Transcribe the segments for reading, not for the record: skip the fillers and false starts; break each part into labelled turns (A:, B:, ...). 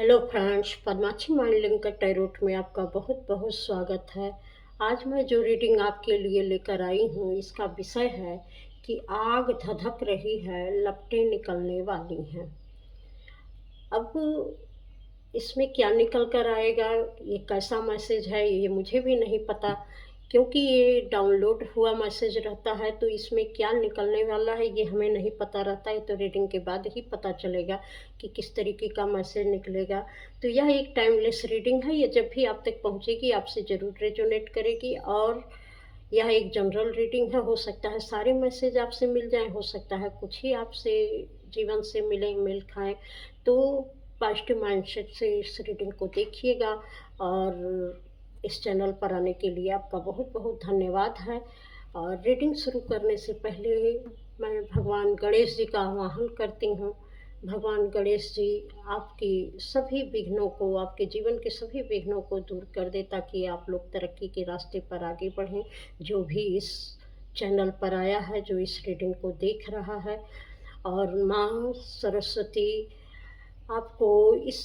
A: Hello friends, Padmakshi mind linker tarot में आपका बहुत बहुत स्वागत है। आज मैं जो रीडिंग आपके लिए लेकर आई हूँ, इसका विषय है कि आग धधक रही है, लपटें निकलने वाली हैं। अब इसमें क्या निकल कर आएगा, ये कैसा मैसेज है, ये मुझे भी नहीं पता, क्योंकि ये डाउनलोड हुआ मैसेज रहता है। तो इसमें क्या निकलने वाला है ये हमें नहीं पता रहता है, तो रीडिंग के बाद ही पता चलेगा कि किस तरीके का मैसेज निकलेगा। तो यह एक टाइमलेस रीडिंग है, ये जब भी आप तक पहुंचेगी आपसे ज़रूर रेजोनेट करेगी। और यह एक जनरल रीडिंग है, हो सकता है सारे मैसेज आपसे मिल जाएं, हो सकता है कुछ ही आपसे जीवन से मिले, मेल खाएं। तो पॉजिटिव माइंडसेट से इस रीडिंग को देखिएगा। और इस चैनल पर आने के लिए आपका बहुत बहुत धन्यवाद है। और रीडिंग शुरू करने से पहले मैं भगवान गणेश जी का आवाहन करती हूँ। भगवान गणेश जी आपकी सभी विघ्नों को, आपके जीवन के सभी विघ्नों को दूर कर दे, ताकि आप लोग तरक्की के रास्ते पर आगे बढ़ें। जो भी इस चैनल पर आया है, जो इस रीडिंग को देख रहा है, और माँ सरस्वती आपको इस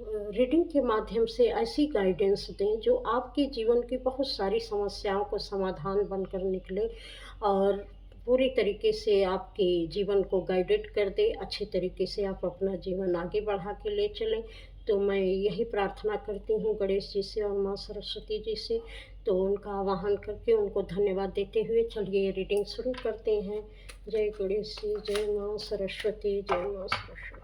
A: रीडिंग के माध्यम से ऐसी गाइडेंस दें जो आपके जीवन की बहुत सारी समस्याओं को समाधान बनकर निकले, और पूरी तरीके से आपके जीवन को गाइडेड कर दे, अच्छे तरीके से आप अपना जीवन आगे बढ़ा के ले चलें। तो मैं यही प्रार्थना करती हूँ गणेश जी से और माँ सरस्वती जी से। तो उनका आवाहन करके उनको धन्यवाद देते हुए चलिए रीडिंग शुरू करते हैं। जय गणेश जी, जय माँ सरस्वती, जय माँ सरस्वती।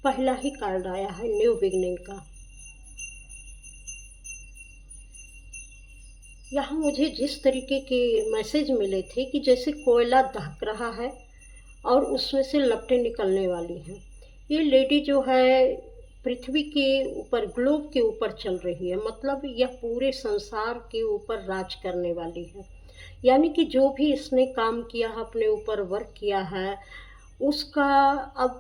A: पहला ही कार्ड आया है न्यू बिगनिंग का। यहाँ मुझे जिस तरीके के मैसेज मिले थे कि जैसे कोयला दहक रहा है और उसमें से लपटें निकलने वाली हैं। ये लेडी जो है पृथ्वी के ऊपर, ग्लोब के ऊपर चल रही है, मतलब यह पूरे संसार के ऊपर राज करने वाली है। यानी कि जो भी इसने काम किया है, अपने ऊपर वर्क किया है, उसका अब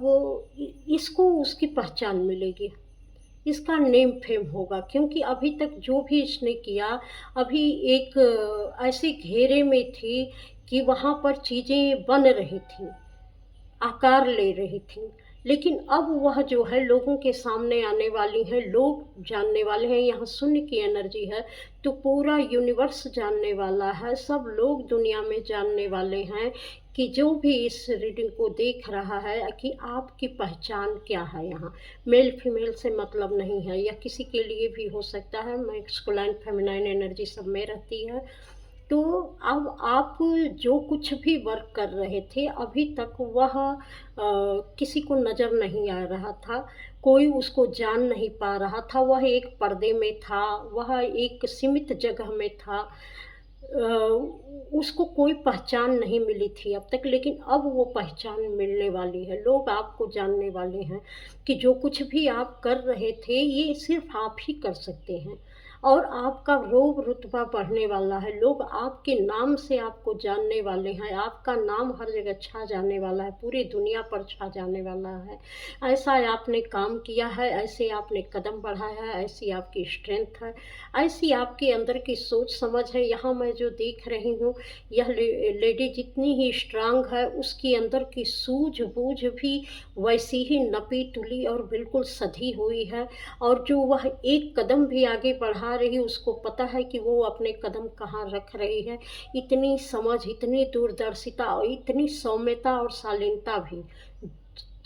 A: इसको उसकी पहचान मिलेगी, इसका नेम फेम होगा। क्योंकि अभी तक जो भी इसने किया, अभी एक ऐसे घेरे में थी कि वहाँ पर चीज़ें बन रही थीं, आकार ले रही थी। लेकिन अब वह जो है लोगों के सामने आने वाली है, लोग जानने वाले हैं। यहाँ शून्य की एनर्जी है, तो पूरा यूनिवर्स जानने वाला है, सब लोग दुनिया में जानने वाले हैं कि जो भी इस रीडिंग को देख रहा है कि आपकी पहचान क्या है। यहाँ मेल फीमेल से मतलब नहीं है, या किसी के लिए भी हो सकता है। मैस्कुलाइन फेमिनाइन एनर्जी सब में रहती है। तो अब आप जो कुछ भी वर्क कर रहे थे अभी तक, वह किसी को नज़र नहीं आ रहा था, कोई उसको जान नहीं पा रहा था। वह एक पर्दे में था, वह एक सीमित जगह में था, उसको कोई पहचान नहीं मिली थी अब तक। लेकिन अब वो पहचान मिलने वाली है, लोग आपको जानने वाले हैं कि जो कुछ भी आप कर रहे थे ये सिर्फ आप ही कर सकते हैं। और आपका रोब रुतबा बढ़ने वाला है, लोग आपके नाम से आपको जानने वाले हैं, आपका नाम हर जगह छा जाने वाला है, पूरी दुनिया पर छा जाने वाला है। ऐसा आपने काम किया है, ऐसे आपने कदम बढ़ाया है, ऐसी आपकी स्ट्रेंथ है, ऐसी आपके अंदर की सोच समझ है। यहाँ मैं जो देख रही हूँ, यह लेडी जितनी ही स्ट्रांग है, उसके अंदर की सूझबूझ भी वैसी ही नपी तुली और बिल्कुल सधी हुई है। और जो वह एक कदम भी आगे बढ़ा रही, उसको पता है कि वो अपने कदम कहाँ रख रही है। इतनी समझ, इतनी दूरदर्शिता और इतनी सौम्यता और शालीनता भी,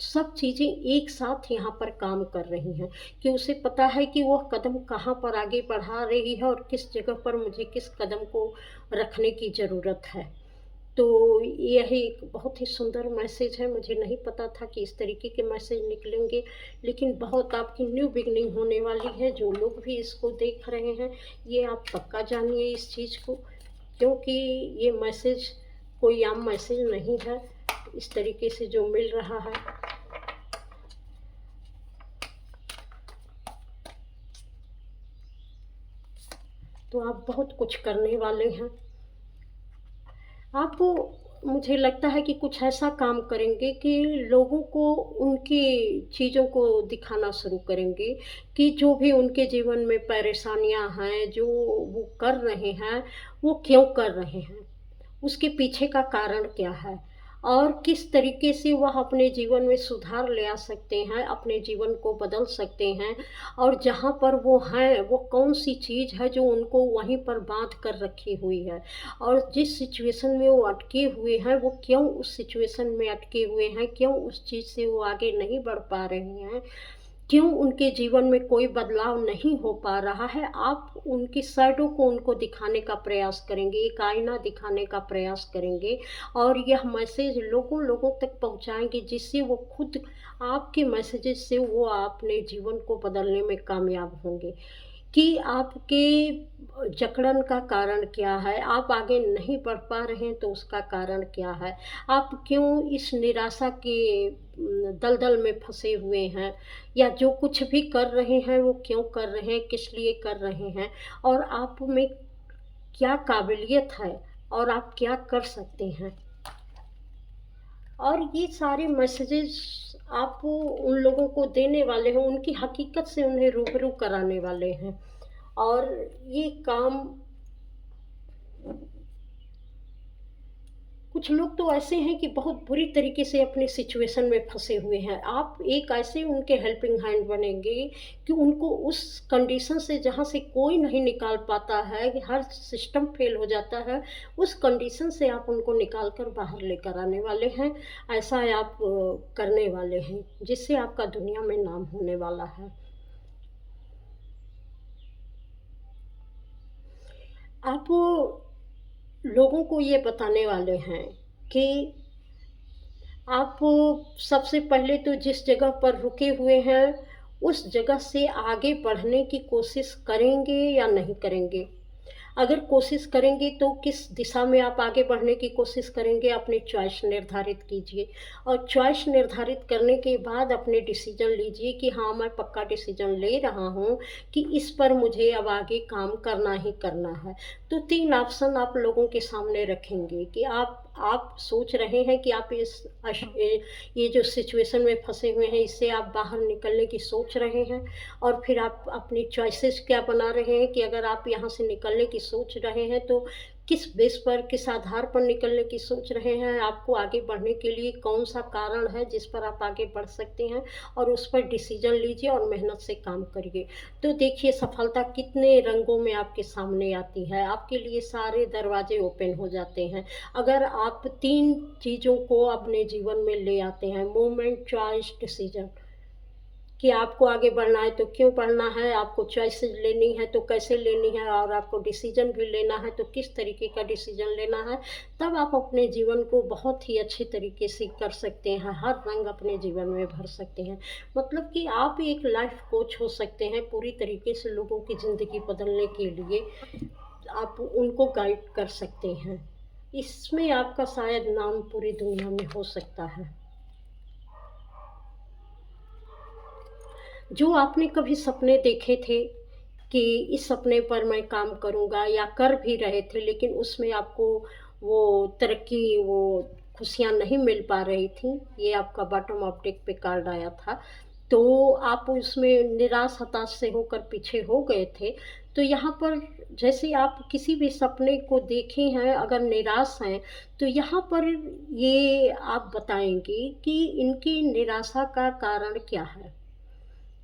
A: सब चीज़ें एक साथ यहाँ पर काम कर रही हैं कि उसे पता है कि वह कदम कहाँ पर आगे बढ़ा रही है और किस जगह पर मुझे किस कदम को रखने की ज़रूरत है। तो यह एक बहुत ही सुंदर मैसेज है। मुझे नहीं पता था कि इस तरीके के मैसेज निकलेंगे, लेकिन बहुत आपकी न्यू बिगनिंग होने वाली है। जो लोग भी इसको देख रहे हैं, ये आप पक्का जानिए इस चीज़ को क्योंकि ये मैसेज कोई आम मैसेज नहीं है, इस तरीके से जो मिल रहा है। तो आप बहुत कुछ करने वाले हैं। आप, मुझे लगता है कि कुछ ऐसा काम करेंगे कि लोगों को उनकी चीज़ों को दिखाना शुरू करेंगे कि जो भी उनके जीवन में परेशानियां हैं, जो वो कर रहे हैं, वो क्यों कर रहे हैं, उसके पीछे का कारण क्या है और किस तरीके से वह अपने जीवन में सुधार ले आ सकते हैं, अपने जीवन को बदल सकते हैं। और जहाँ पर वो हैं, वो कौन-सी चीज़ है जो उनको वहीं पर बाँध कर रखी हुई है और जिस सिचुएशन में वो अटके हुए हैं, वो क्यों उस सिचुएशन में अटके हुए हैं, क्यों उस चीज़ से वो आगे नहीं बढ़ पा रहे हैं, क्यों उनके जीवन में कोई बदलाव नहीं हो पा रहा है। आप उनकी साइडों को उनको दिखाने का प्रयास करेंगे, एक आईना दिखाने का प्रयास करेंगे और यह मैसेज लोगों लोगों तक पहुंचाएंगे जिससे वो खुद आपके मैसेजेस से वो अपने जीवन को बदलने में कामयाब होंगे कि आपके जकड़न का कारण क्या है, आप आगे नहीं बढ़ पा रहे हैं तो उसका कारण क्या है, आप क्यों इस निराशा के दलदल में फंसे हुए हैं, या जो कुछ भी कर रहे हैं वो क्यों कर रहे हैं, किस लिए कर रहे हैं और आप में क्या काबिलियत है और आप क्या कर सकते हैं। और ये सारे मैसेजेस आप उन लोगों को देने वाले हैं, उनकी हकीकत से उन्हें रूबरू कराने वाले हैं। और ये काम, कुछ लोग तो ऐसे हैं कि बहुत बुरी तरीके से अपनी सिचुएशन में फंसे हुए हैं। आप एक ऐसे उनके हेल्पिंग हैंड बनेंगे कि उनको उस कंडीशन से जहाँ से कोई नहीं निकाल पाता है, कि हर सिस्टम फेल हो जाता है, उस कंडीशन से आप उनको निकाल कर बाहर लेकर आने वाले हैं। ऐसा आप करने वाले हैं जिससे आपका दुनिया में नाम होने वाला है। आप लोगों को ये बताने वाले हैं कि आप सबसे पहले तो जिस जगह पर रुके हुए हैं, उस जगह से आगे बढ़ने की कोशिश करेंगे या नहीं करेंगे। अगर कोशिश करेंगे तो किस दिशा में आप आगे बढ़ने की कोशिश करेंगे, अपनी चॉइस निर्धारित कीजिए और चॉइस निर्धारित करने के बाद अपने डिसीजन लीजिए कि हाँ, मैं पक्का डिसीजन ले रहा हूँ कि इस पर मुझे अब आगे काम करना ही करना है। तो 3 ऑप्शन आप लोगों के सामने रखेंगे कि आप सोच रहे हैं कि आप ये जो सिचुएशन में फंसे हुए हैं, इससे आप बाहर निकलने की सोच रहे हैं और फिर आप अपनी चॉइसेस क्या बना रहे हैं कि अगर आप यहाँ से निकलने की सोच रहे हैं तो किस बेस पर, किस आधार पर निकलने की सोच रहे हैं, आपको आगे बढ़ने के लिए कौन सा कारण है जिस पर आप आगे बढ़ सकते हैं और उस पर डिसीजन लीजिए और मेहनत से काम करिए। तो देखिए सफलता कितने रंगों में आपके सामने आती है, आपके लिए सारे दरवाजे ओपन हो जाते हैं अगर आप 3 चीज़ों को अपने जीवन में ले आते हैं। मूवमेंट, चॉइस, डिसीजन, कि आपको आगे बढ़ना है तो क्यों बढ़ना है, आपको चॉइसेस लेनी है तो कैसे लेनी है और आपको डिसीजन भी लेना है तो किस तरीके का डिसीजन लेना है। तब आप अपने जीवन को बहुत ही अच्छे तरीके से कर सकते हैं, हर रंग अपने जीवन में भर सकते हैं। मतलब कि आप एक लाइफ कोच हो सकते हैं, पूरी तरीके से लोगों की ज़िंदगी बदलने के लिए आप उनको गाइड कर सकते हैं। इसमें आपका शायद नाम पूरी दुनिया में हो सकता है। जो आपने कभी सपने देखे थे कि इस सपने पर मैं काम करूँगा या कर भी रहे थे लेकिन उसमें आपको वो तरक्की, वो खुशियाँ नहीं मिल पा रही थी, ये आपका बॉटम ऑफ डेक पे कार्ड आया था, तो आप उसमें निराश हताश से होकर पीछे हो गए थे। तो यहाँ पर जैसे आप किसी भी सपने को देखे हैं, अगर निराश हैं, तो यहाँ पर ये आप बताएँगे कि इनकी निराशा का कारण क्या है?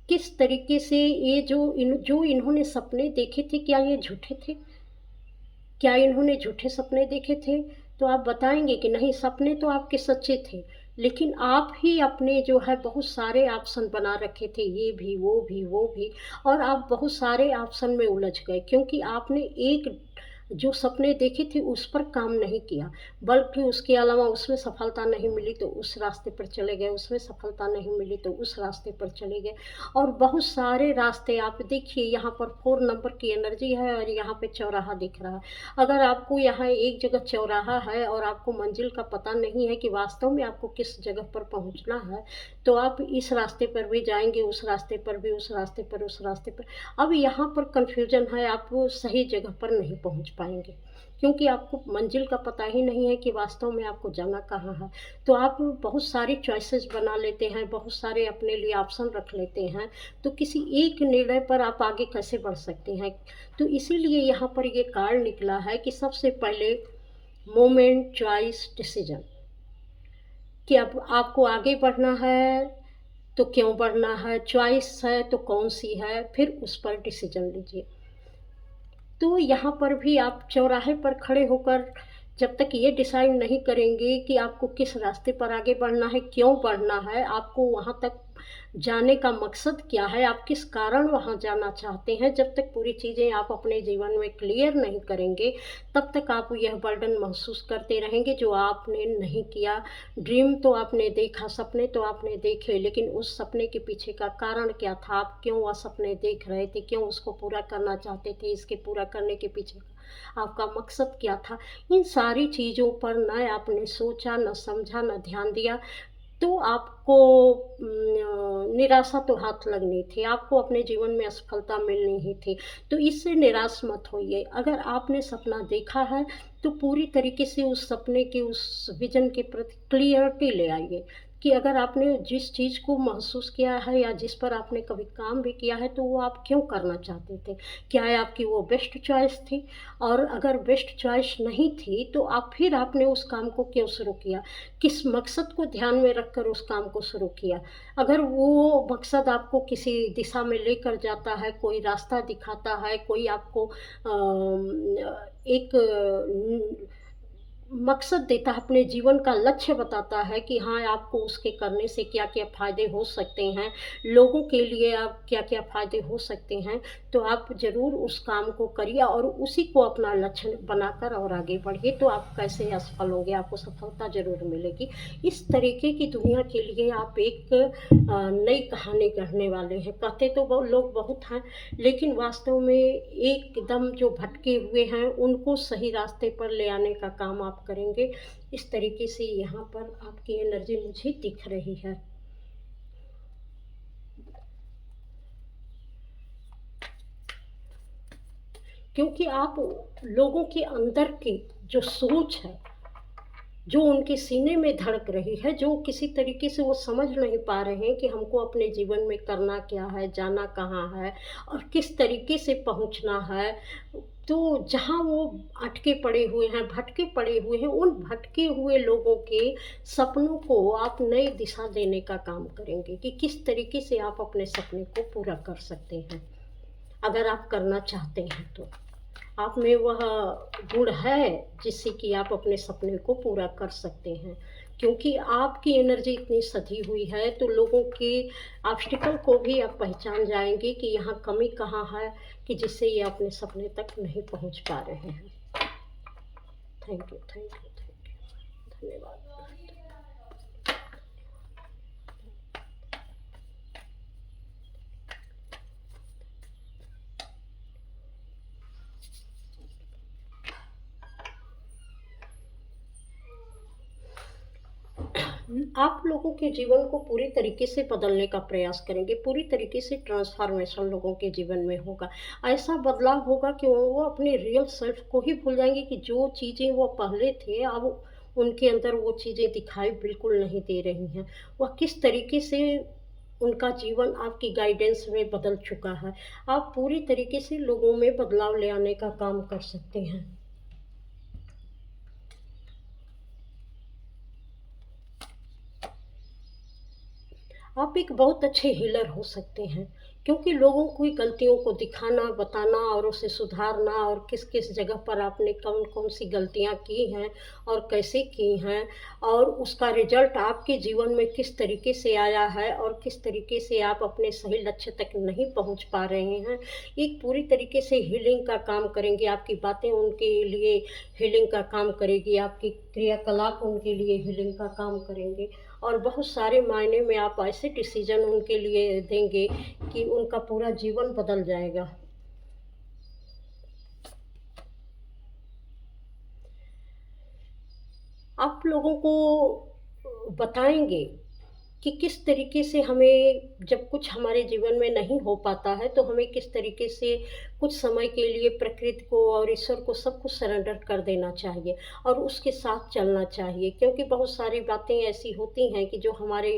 A: किस तरीके से ये जो इन्होंने सपने देखे थे, क्या ये झूठे थे? क्या इन्होंने झूठे सपने देखे थे? तो आप बताएँगे कि नहीं, सपने तो आपके सच्चे थे, लेकिन आप ही अपने जो है बहुत सारे ऑप्शन बना रखे थे, ये भी, वो भी, वो भी, और आप बहुत सारे ऑप्शन में उलझ गए क्योंकि आपने एक जो सपने देखे थे उस पर काम नहीं किया, बल्कि उसके अलावा उसमें सफलता नहीं मिली तो उस रास्ते पर चले गए, उसमें सफलता नहीं मिली तो उस रास्ते पर चले गए। और बहुत सारे रास्ते आप देखिए, यहाँ पर 4 नंबर की एनर्जी है और यहाँ पे चौराहा दिख रहा है। अगर आपको यहाँ एक जगह चौराहा है और आपको मंजिल का पता नहीं है कि वास्तव में आपको किस जगह पर पहुँचना है, तो आप इस रास्ते पर भी जाएँगे, उस रास्ते पर भी, उस रास्ते पर, उस रास्ते पर। अब यहाँ पर कन्फ्यूज़न है, आप वो सही जगह पर नहीं पहुँच पाएँगे, क्योंकि आपको मंजिल का पता ही नहीं है कि वास्तव में आपको जाना कहाँ है। तो आप बहुत सारी चॉइसेस बना लेते हैं, बहुत सारे अपने लिए ऑप्शन रख लेते हैं, तो किसी एक निर्णय पर आप आगे कैसे बढ़ सकते हैं? तो इसीलिए यहाँ पर ये कार्ड निकला है कि सबसे पहले मोमेंट, चॉइस, डिसीज़न, कि अब आपको आगे बढ़ना है, तो क्यों बढ़ना है, चॉइस है तो कौन-सी है, फिर उस पर डिसीज़न लीजिए। तो यहाँ पर भी आप चौराहे पर खड़े होकर जब तक ये डिसाइड नहीं करेंगे कि आपको किस रास्ते पर आगे बढ़ना है, क्यों बढ़ना है, आपको वहाँ तक जाने का मकसद क्या है, आप किस कारण वहाँ जाना चाहते हैं, जब तक पूरी चीज़ें आप अपने जीवन में क्लियर नहीं करेंगे, तब तक आप यह बर्डन महसूस करते रहेंगे जो आपने नहीं किया। ड्रीम तो आपने देखा, सपने तो आपने देखे, लेकिन उस सपने के पीछे का कारण क्या था? आप क्यों वह सपने देख रहे थे? क्यों उसको पूरा करना चाहते थे? इसके पूरा करने के पीछे का आपका मकसद क्या था? इन सारी चीज़ों पर ना आपने सोचा, ना समझा, ना ध्यान दिया, तो आपको निराशा तो हाथ लगनी थी, आपको अपने जीवन में असफलता मिलनी ही थी। तो इससे निराश मत होइए। अगर आपने सपना देखा है, तो पूरी तरीके से उस सपने के, उस विज़न के प्रति क्लियरिटी ले आइए कि अगर आपने जिस चीज़ को महसूस किया है या जिस पर आपने कभी काम भी किया है, तो वो आप क्यों करना चाहते थे? क्या है आपकी वो बेस्ट चॉइस थी? और अगर बेस्ट चॉइस नहीं थी, तो फिर आपने उस काम को क्यों शुरू किया? किस मकसद को ध्यान में रखकर उस काम को शुरू किया? अगर वो मकसद आपको किसी दिशा में लेकर जाता है, कोई रास्ता दिखाता है, कोई आपको एक मकसद देता है, अपने जीवन का लक्ष्य बताता है कि हाँ, आपको उसके करने से क्या-क्या फ़ायदे हो सकते हैं, लोगों के लिए आप क्या-क्या फ़ायदे हो सकते हैं, तो आप ज़रूर उस काम को करिए और उसी को अपना लक्ष्य बनाकर और आगे बढ़िए, तो आप कैसे असफल होंगे, आपको सफलता ज़रूर मिलेगी। इस तरीके की दुनिया के लिए आप एक नई कहानी गढ़ने वाले हैं। कहते तो लोग बहुत हैं, लेकिन वास्तव में एकदम जो भटके हुए हैं, उनको सही रास्ते पर ले आने का काम आप करेंगे। इस तरीके से यहाँ पर आपकी एनर्जी मुझे दिख रही है। क्योंकि आप लोगों के अंदर की जो सोच है, जो उनके सीने में धड़क रही है, जो किसी तरीके से वो समझ नहीं पा रहे हैं कि हमको अपने जीवन में करना क्या है, जाना कहाँ है और किस तरीके से पहुँचना है। तो जहाँ वो अटके पड़े हुए हैं, भटके पड़े हुए हैं, उन भटके हुए लोगों के सपनों को आप नई दिशा देने का काम करेंगे कि किस तरीके से आप अपने सपने को पूरा कर सकते हैं, अगर आप करना चाहते हैं तो। आप में वह गुण है जिससे कि आप अपने सपने को पूरा कर सकते हैं, क्योंकि आपकी एनर्जी इतनी सधी हुई है, तो लोगों के ऑब्स्टिकल को भी आप पहचान जाएंगे कि यहाँ कमी कहाँ है कि जिससे ये अपने सपने तक नहीं पहुँच पा रहे हैं। Thank you, thank you, thank you, धन्यवाद। आप लोगों के जीवन को पूरी तरीके से बदलने का प्रयास करेंगे, पूरी तरीके से ट्रांसफॉर्मेशन लोगों के जीवन में होगा। ऐसा बदलाव होगा कि वो अपने रियल सेल्फ को ही भूल जाएँगे कि जो चीज़ें वो पहले थे, अब उनके अंदर वो चीज़ें दिखाई बिल्कुल नहीं दे रही हैं। वह किस तरीके से उनका जीवन आपकी गाइडेंस में बदल चुका है। आप पूरी तरीके से लोगों में बदलाव ले आने का काम कर सकते हैं। आप एक बहुत अच्छे हीलर हो सकते हैं, क्योंकि लोगों की गलतियों को दिखाना, बताना और उसे सुधारना और किस-किस जगह पर आपने कौन-कौन सी गलतियाँ की हैं और कैसे की हैं और उसका रिज़ल्ट आपके जीवन में किस तरीके से आया है और किस तरीके से आप अपने सही लक्ष्य तक नहीं पहुँच पा रहे हैं। एक पूरी तरीके से हीलिंग का काम करेंगे, आपकी बातें उनके लिए हीलिंग का काम करेगी, आपकी क्रियाकलाप उनके लिए हीलिंग का काम करेंगे और बहुत सारे मायने में आप ऐसे डिसीज़न उनके लिए देंगे कि उनका पूरा जीवन बदल जाएगा। आप लोगों को बताएँगे कि किस तरीके से हमें जब कुछ हमारे जीवन में नहीं हो पाता है, तो हमें किस तरीके से कुछ समय के लिए प्रकृति को और ईश्वर को सब कुछ सरेंडर कर देना चाहिए और उसके साथ चलना चाहिए। क्योंकि बहुत सारी बातें ऐसी होती हैं कि जो हमारे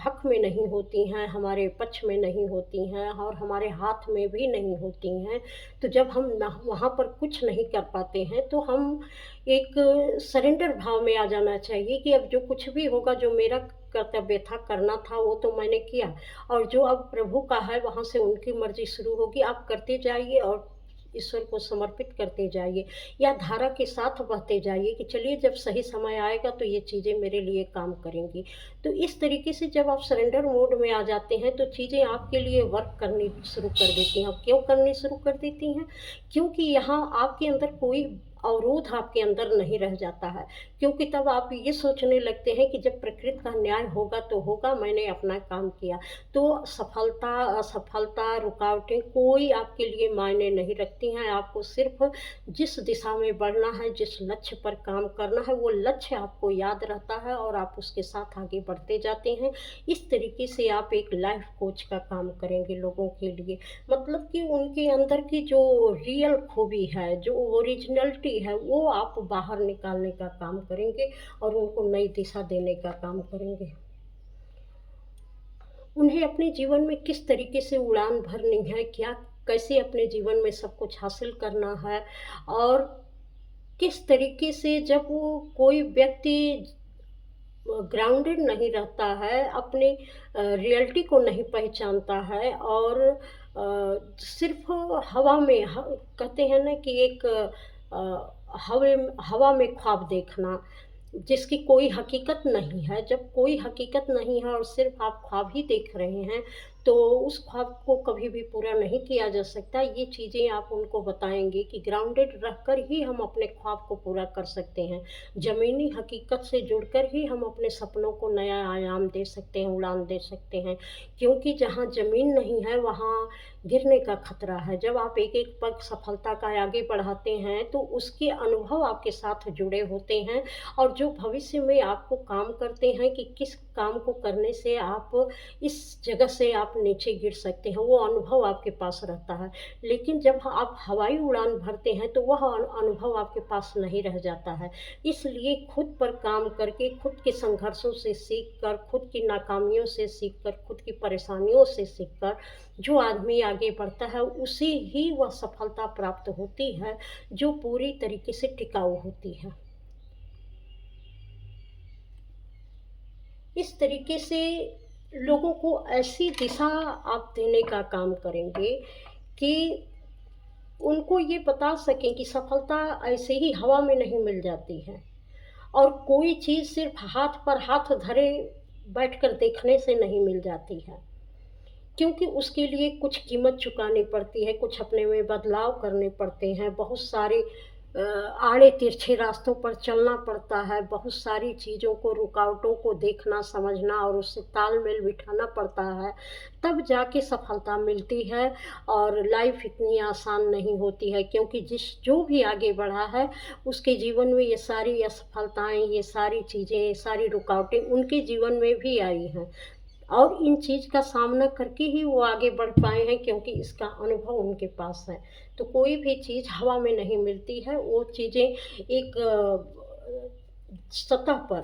A: हक में नहीं होती हैं, हमारे पक्ष में नहीं होती हैं और हमारे हाथ में भी नहीं होती हैं। तो जब हम ना वहाँ पर कुछ नहीं कर पाते हैं, तो हम एक सरेंडर भाव में आ जाना चाहिए कि अब जो कुछ भी होगा, जो मेरा कर्तव्य था, करना था, वो तो मैंने किया और जो अब प्रभु का है, वहाँ से उनकी मर्ज़ी शुरू होगी। आप करते जाइए और ईश्वर को समर्पित करते जाइए या धारा के साथ बहते जाइए कि चलिए जब सही समय आएगा तो ये चीज़ें मेरे लिए काम करेंगी। तो इस तरीके से जब आप सरेंडर मोड में आ जाते हैं, तो चीज़ें आपके लिए वर्क करनी शुरू कर देती हैं। अब क्यों करनी शुरू कर देती हैं? क्योंकि यहाँ आपके अंदर कोई अवरोध आपके अंदर नहीं रह जाता है, क्योंकि तब आप ये सोचने लगते हैं कि जब प्रकृति का न्याय होगा तो होगा, मैंने अपना काम किया। तो सफलता, असफलता, रुकावटें कोई आपके लिए मायने नहीं रखती हैं। आपको सिर्फ़ जिस दिशा में बढ़ना है, जिस लक्ष्य पर काम करना है, वो लक्ष्य आपको याद रहता है और आप उसके साथ आगे बढ़ते जाते हैं। इस तरीके से आप एक लाइफ़ कोच का काम करेंगे लोगों के लिए। मतलब कि उनके अंदर की जो रियल खूबी है, जो ओरिजिनलिटी है, वो आप बाहर निकालने का काम करेंगे और उनको नई दिशा देने का काम करेंगे। उन्हें अपने जीवन में किस तरीके से उड़ान भरनी है, क्या कैसे अपने जीवन में सब कुछ हासिल करना है और किस तरीके से जब वो कोई व्यक्ति ग्राउंडेड नहीं रहता है, अपने रियलिटी को नहीं पहचानता है और सिर्फ़ हवा में कहते हैं ना कि एक हवा में ख्वाब देखना, जिसकी कोई हकीकत नहीं है। जब कोई हकीकत नहीं है और सिर्फ़ आप ख्वाब ही देख रहे हैं, तो उस ख्वाब को कभी भी पूरा नहीं किया जा सकता। ये चीज़ें आप उनको बताएँगे कि ग्राउंडेड रहकर ही हम अपने ख्वाब को पूरा कर सकते हैं। ज़मीनी हकीकत से जुड़कर ही हम अपने सपनों को नया आयाम दे सकते हैं, उड़ान दे सकते हैं। क्योंकि जहाँ ज़मीन नहीं है, वहाँ गिरने का खतरा है। जब आप एक-एक पग सफलता का आगे बढ़ाते हैं, तो उसके अनुभव आपके साथ जुड़े होते हैं और जो भविष्य में आपको काम करते हैं कि किस काम को करने से आप इस जगह से आप नीचे गिर सकते हैं, वो अनुभव आपके पास रहता है। लेकिन जब आप हवाई उड़ान भरते हैं, तो वह अनुभव आपके पास नहीं रह जाता है। इसलिए खुद पर काम करके, खुद के संघर्षों से सीख कर, खुद की नाकामियों से सीख कर, खुद की परेशानियों से सीख कर, जो आदमी आगे बढ़ता है, उसे ही वह सफलता प्राप्त होती है, जो पूरी तरीके से टिकाऊ होती है। इस तरीके से लोगों को ऐसी दिशा आप देने का काम करेंगे कि उनको ये बता सकें कि सफलता ऐसे ही हवा में नहीं मिल जाती है और कोई चीज़ सिर्फ़ हाथ पर हाथ धरे बैठकर देखने से नहीं मिल जाती है। क्योंकि उसके लिए कुछ कीमत चुकानी पड़ती है, कुछ अपने में बदलाव करने पड़ते हैं, बहुत सारे आड़े-तिरछे रास्तों पर चलना पड़ता है, बहुत सारी चीज़ों को, रुकावटों को देखना, समझना और उससे तालमेल बिठाना पड़ता है, तब जाके सफलता मिलती है और लाइफ़ इतनी आसान नहीं होती है क्योंकि जो भी आगे बढ़ा है, उसके जीवन में ये सारी असफलताएँ, ये सारी चीज़ें, ये सारी रुकावटें उनके जीवन में भी आई हैं। और इन चीज़ का सामना करके ही वो आगे बढ़ पाए हैं क्योंकि इसका अनुभव उनके पास है। तो कोई भी चीज़ हवा में नहीं मिलती है, वो चीज़ें एक सतह पर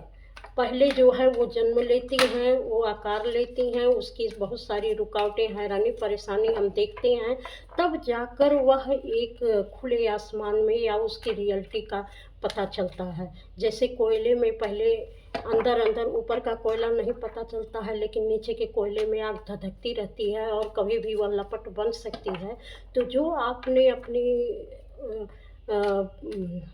A: पहले जो है वो जन्म लेती हैं, वो आकार लेती हैं, उसकी बहुत सारी रुकावटें, हैरानी, परेशानी हम देखते हैं, तब जाकर वह एक खुले आसमान में या उसकी रियलिटी का पता चलता है। जैसे कोयले में पहले अंदर-अंदर ऊपर का कोयला नहीं पता चलता है, लेकिन नीचे के कोयले में आग धधकती रहती है और कभी भी वह लपट बन सकती है। तो जो आपने अपनी अ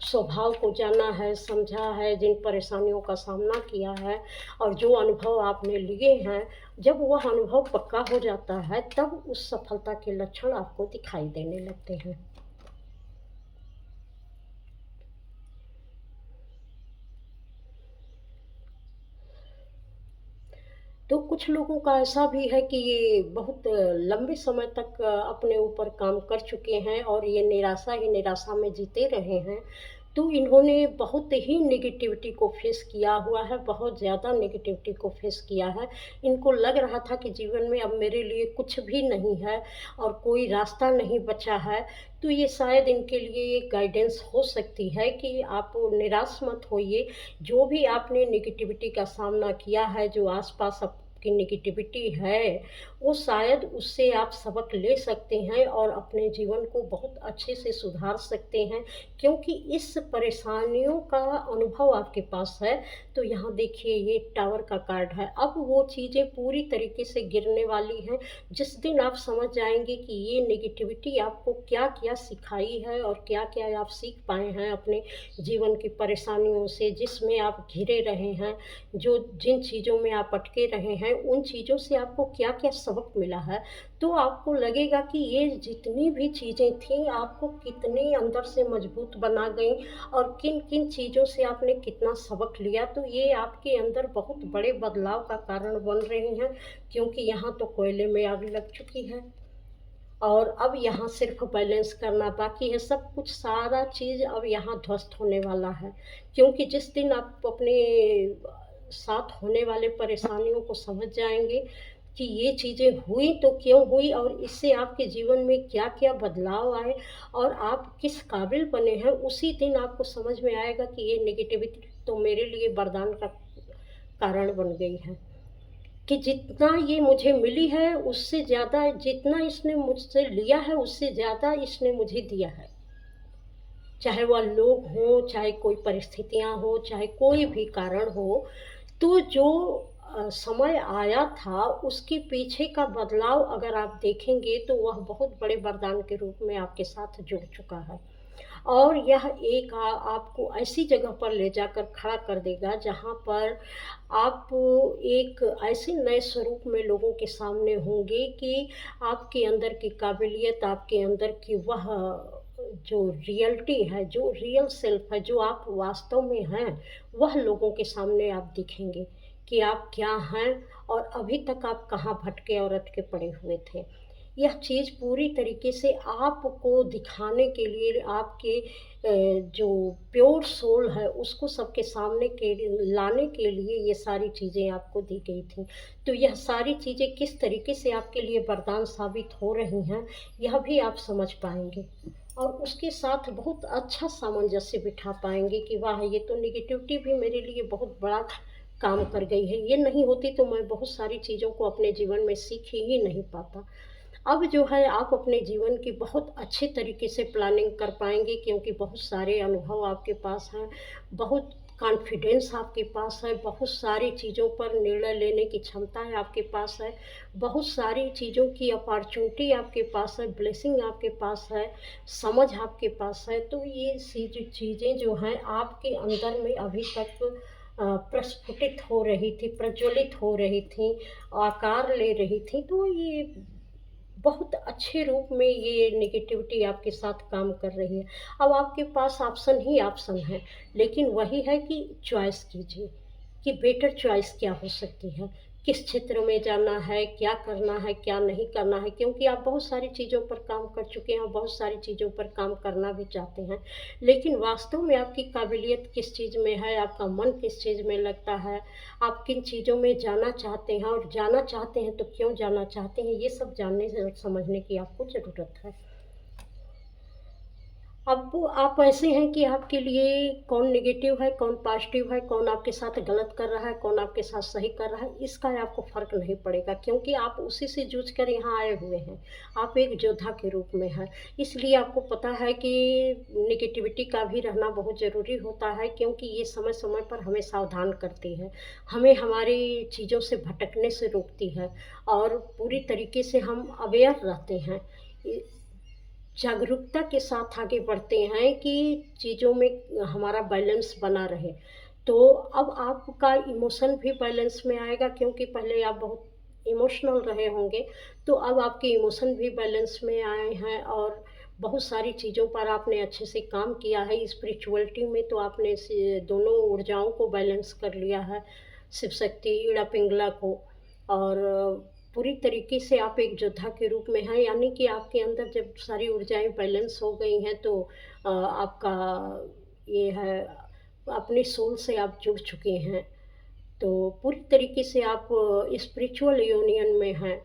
A: स्वभाव को जाना है, समझा है, जिन परेशानियों का सामना किया है और जो अनुभव आपने लिए हैं, जब वह अनुभव पक्का हो जाता है, तब उस सफलता के लक्षण आपको दिखाई देने लगते हैं। तो कुछ लोगों का ऐसा भी है कि ये बहुत लंबे समय तक अपने ऊपर काम कर चुके हैं और ये निराशा ही निराशा में जीते रहे हैं। तो इन्होंने बहुत ही नेगेटिविटी को फेस किया हुआ है, बहुत ज़्यादा नेगेटिविटी को फेस किया है। इनको लग रहा था कि जीवन में अब मेरे लिए कुछ भी नहीं है और कोई रास्ता नहीं बचा है। तो ये शायद इनके लिए एक गाइडेंस हो सकती है कि आप निराश मत होइए। जो भी आपने नेगेटिविटी का सामना किया है, जो आस-पास आपकी नेगेटिविटी है, वो शायद उससे आप सबक ले सकते हैं और अपने जीवन को बहुत अच्छे से सुधार सकते हैं, क्योंकि इस परेशानियों का अनुभव आपके पास है। तो यहाँ देखिए ये टावर का कार्ड है। अब वो चीज़ें पूरी तरीके से गिरने वाली हैं, जिस दिन आप समझ जाएँगे कि ये नेगेटिविटी आपको क्या-क्या सिखाई है और क्या-क्या आप सीख पाए हैं अपने जीवन की परेशानियों से, जिसमें आप घिरे रहे हैं, जो जिन चीज़ों में आप अटके रहे हैं, उन चीज़ों से आपको क्या-क्या सबक मिला है, तो आपको लगेगा कि ये जितनी भी चीज़ें थीं, आपको कितनी अंदर से मजबूत बना गईं और किन-किन चीज़ों से आपने कितना सबक लिया। तो ये आपके अंदर बहुत बड़े बदलाव का कारण बन रही हैं, क्योंकि यहाँ तो कोयले में आग लग चुकी है और अब यहाँ सिर्फ़ बैलेंस करना बाकी है। सब कुछ सारा चीज़ अब यहाँ ध्वस्त होने वाला है, क्योंकि जिस दिन आप अपने साथ होने वाले परेशानियों को समझ जाएँगे कि ये चीज़ें हुई तो क्यों हुई और इससे आपके जीवन में क्या-क्या बदलाव आए और आप किस काबिल बने हैं, उसी दिन आपको समझ में आएगा कि ये नेगेटिविटी तो मेरे लिए वरदान का कारण बन गई है। कि जितना ये मुझे मिली है, उससे ज़्यादा जितना इसने मुझसे लिया है, उससे ज़्यादा इसने मुझे दिया है। चाहे वह लोग हों, चाहे कोई परिस्थितियाँ हों, चाहे कोई भी कारण हो, तो जो समय आया था, उसके पीछे का बदलाव अगर आप देखेंगे, तो वह बहुत बड़े वरदान के रूप में आपके साथ जुड़ चुका है। और यह एक आपको ऐसी जगह पर ले जाकर खड़ा कर देगा, जहाँ पर आप एक ऐसे नए स्वरूप में लोगों के सामने होंगे कि आपके अंदर की काबिलियत, आपके अंदर की वह जो रियलिटी है, जो रियल सेल्फ है, जो आप वास्तव में हैं, वह लोगों के सामने आप दिखेंगे कि आप क्या हैं और अभी तक आप कहाँ भटके और अटके पड़े हुए थे। यह चीज़ पूरी तरीके से आपको दिखाने के लिए आपके जो प्योर सोल है उसको सबके सामने के लाने के लिए ये सारी चीज़ें आपको दी गई थी। तो यह सारी चीज़ें किस तरीके से आपके लिए वरदान साबित हो रही हैं, यह भी आप समझ पाएँगे। और उसके साथ बहुत अच्छा सामंजस्य बिठा पाएँगे कि वाह! ये तो नेगेटिविटी भी मेरे लिए बहुत बड़ा काम कर गई है। ये नहीं होती तो मैं बहुत सारी चीज़ों को अपने जीवन में सीख ही नहीं पाता। अब जो है आप अपने जीवन की बहुत अच्छे तरीके से प्लानिंग कर पाएँगे, क्योंकि बहुत सारे अनुभव आपके पास हैं, बहुत कॉन्फिडेंस आपके पास है, बहुत सारी चीज़ों पर निर्णय लेने की क्षमता है आपके पास है, बहुत सारी चीज़ों की अपॉर्च्युनिटी आपके पास है, ब्लेसिंग आपके पास है, समझ आपके पास है। तो ये चीज़ें जो हैं आपके अंदर में अभी तक प्रस्फुटित हो रही थी, प्रज्वलित हो रही थीं, आकार ले रही थीं, तो ये बहुत अच्छे रूप में ये नेगेटिविटी आपके साथ काम कर रही है। अब आपके पास ऑप्शन ही ऑप्शन है, लेकिन वही है कि चॉइस कीजिए कि बेटर चॉइस क्या हो सकती है, किस क्षेत्र में जाना है, क्या करना है, क्या नहीं करना है, क्योंकि आप बहुत सारी चीज़ों पर काम कर चुके हैं और बहुत सारी चीज़ों पर काम करना भी चाहते हैं। लेकिन वास्तव में आपकी काबिलियत किस चीज़ में है, आपका मन किस चीज़ में लगता है, आप किन चीज़ों में जाना चाहते हैं और जाना चाहते हैं तो क्यों जाना चाहते हैं, ये सब जानने से समझने की आपको ज़रूरत है। अब वो आप ऐसे हैं कि आपके लिए कौन नेगेटिव है, कौन पॉजिटिव है, कौन आपके साथ गलत कर रहा है, कौन आपके साथ सही कर रहा है, इसका आपको फ़र्क नहीं पड़ेगा, क्योंकि आप उसी से जूझ कर यहाँ आए हुए हैं। आप एक योद्धा के रूप में हैं। इसलिए आपको पता है कि नेगेटिविटी का भी रहना बहुत ज़रूरी होता है, क्योंकि ये समय-समय पर हमें सावधान करती है। हमें हमारी चीज़ों से भटकने से रोकती है और पूरी तरीके से हम अवेयर रहते हैं। इ जागरूकता के साथ आगे बढ़ते हैं कि चीज़ों में हमारा बैलेंस बना रहे। तो अब आपका इमोशन भी बैलेंस में आएगा, क्योंकि पहले आप बहुत इमोशनल रहे होंगे, तो अब आपके इमोशन भी बैलेंस में आए हैं और बहुत सारी चीज़ों पर आपने अच्छे से काम किया है। स्पिरिचुअलिटी में तो आपने से दोनों ऊर्जाओं को बैलेंस कर लिया है, शिव शक्ति, इड़ा पिंगला को, और पूरी तरीके से आप एक योद्धा के रूप में हैं, यानी कि आपके अंदर जब सारी ऊर्जाएँ बैलेंस हो गई हैं तो आपका ये है, अपनी सोल से आप जुड़ चुके हैं। तो पूरी तरीके से आप स्पिरिचुअल यूनियन में हैं,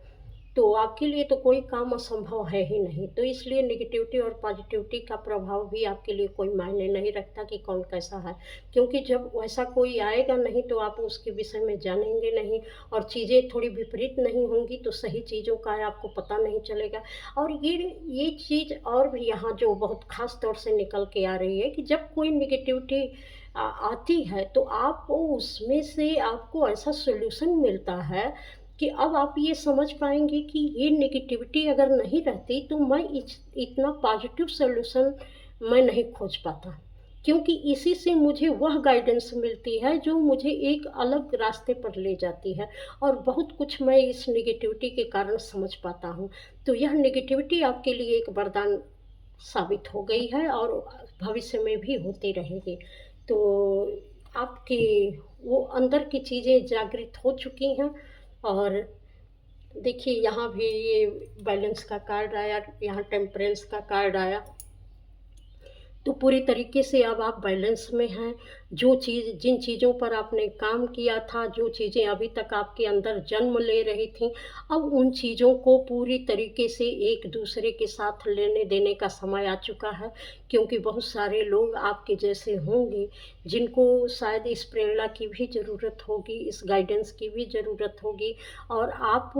A: तो आपके लिए तो कोई काम असंभव है ही नहीं। तो इसलिए नेगेटिविटी और पॉजिटिविटी का प्रभाव भी आपके लिए कोई मायने नहीं रखता कि कौन कैसा है। क्योंकि जब वैसा कोई आएगा नहीं तो आप उसके विषय में जानेंगे नहीं, और चीज़ें थोड़ी विपरीत नहीं होंगी तो सही चीज़ों का आपको पता नहीं चलेगा। और ये चीज़ और भी यहाँ जो बहुत ख़ास तौर से निकल के आ रही है कि जब कोई नेगेटिविटी आती है तो आपको उसमें से आपको ऐसा सॉल्यूशन मिलता है कि अब आप ये समझ पाएँगे कि ये नेगेटिविटी अगर नहीं रहती तो मैं इतना पॉज़िटिव सॉल्यूशन मैं नहीं खोज पाता। क्योंकि इसी से मुझे वह गाइडेंस मिलती है जो मुझे एक अलग रास्ते पर ले जाती है, और बहुत कुछ मैं इस नेगेटिविटी के कारण समझ पाता हूँ। तो यह नेगेटिविटी आपके लिए एक वरदान साबित हो गई है और भविष्य में भी होती रहेगी। तो आपकी वो अंदर की चीज़ें जागृत हो चुकी हैं। और देखिए यहाँ भी ये बैलेंस का कार्ड आया, यहाँ टेम्परेंस का कार्ड आया। तो पूरी तरीके से अब आप बैलेंस में हैं। जो चीज़ जिन चीज़ों पर आपने काम किया था, जो चीज़ें अभी तक आपके अंदर जन्म ले रही थीं, अब उन चीज़ों को पूरी तरीके से एक-दूसरे के साथ लेने-देने का समय आ चुका है। क्योंकि बहुत सारे लोग आपके जैसे होंगे, जिनको शायद इस प्रेरणा की भी ज़रूरत होगी, इस गाइडेंस की भी ज़रूरत होगी, और आप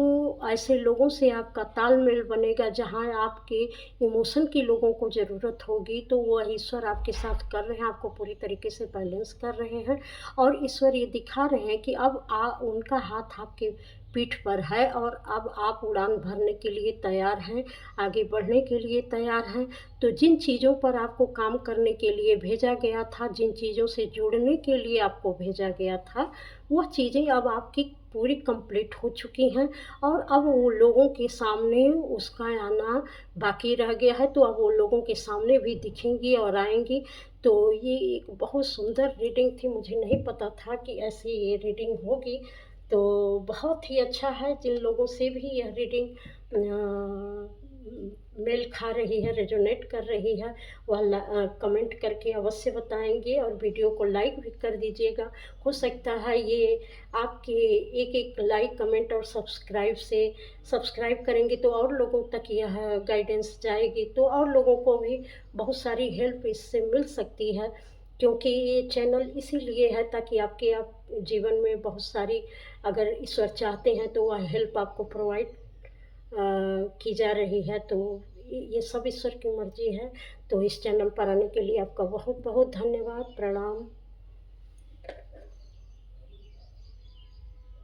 A: ऐसे लोगों से आपका तालमेल बनेगा जहाँ आपके इमोशन की लोगों को ज़रूरत होगी, तो वह ईश्वर आपके साथ कर रहे हैं, आपको पूरी तरीके से बैलेंस कर रहे हैं। और ईश्वर ये दिखा रहे हैं कि अब उनका हाथ आपके पीठ पर है और अब आप उड़ान भरने के लिए तैयार हैं, आगे बढ़ने के लिए तैयार हैं। तो जिन चीज़ों पर आपको काम करने के लिए भेजा गया था, जिन चीज़ों से जुड़ने के लिए आपको भेजा गया था, वह चीज़ें अब आपकी पूरी कंप्लीट हो चुकी हैं, और अब वो लोगों के सामने उसका आना बाकी रह गया है, तो अब वो लोगों के सामने भी दिखेंगी और आएँगी। तो ये एक बहुत सुंदर रीडिंग थी, मुझे नहीं पता था कि ऐसी ये रीडिंग होगी। तो बहुत ही अच्छा है, जिन लोगों से भी यह रीडिंग मेल खा रही है, रेज़ोनेट कर रही है, वह कमेंट करके अवश्य बताएँगे और वीडियो को लाइक भी कर दीजिएगा। हो सकता है ये आपके एक-एक लाइक, कमेंट और सब्सक्राइब करेंगे तो और लोगों तक यह गाइडेंस जाएगी, तो और लोगों को भी बहुत सारी हेल्प इससे मिल सकती है। क्योंकि ये चैनल इसीलिए है ताकि आपके जीवन में बहुत सारी, अगर ईश्वर चाहते हैं तो वह हेल्प आपको प्रोवाइड की जा रही है। तो ये सब ईश्वर की मर्ज़ी है। तो इस चैनल पर आने के लिए आपका बहुत-बहुत धन्यवाद। प्रणाम।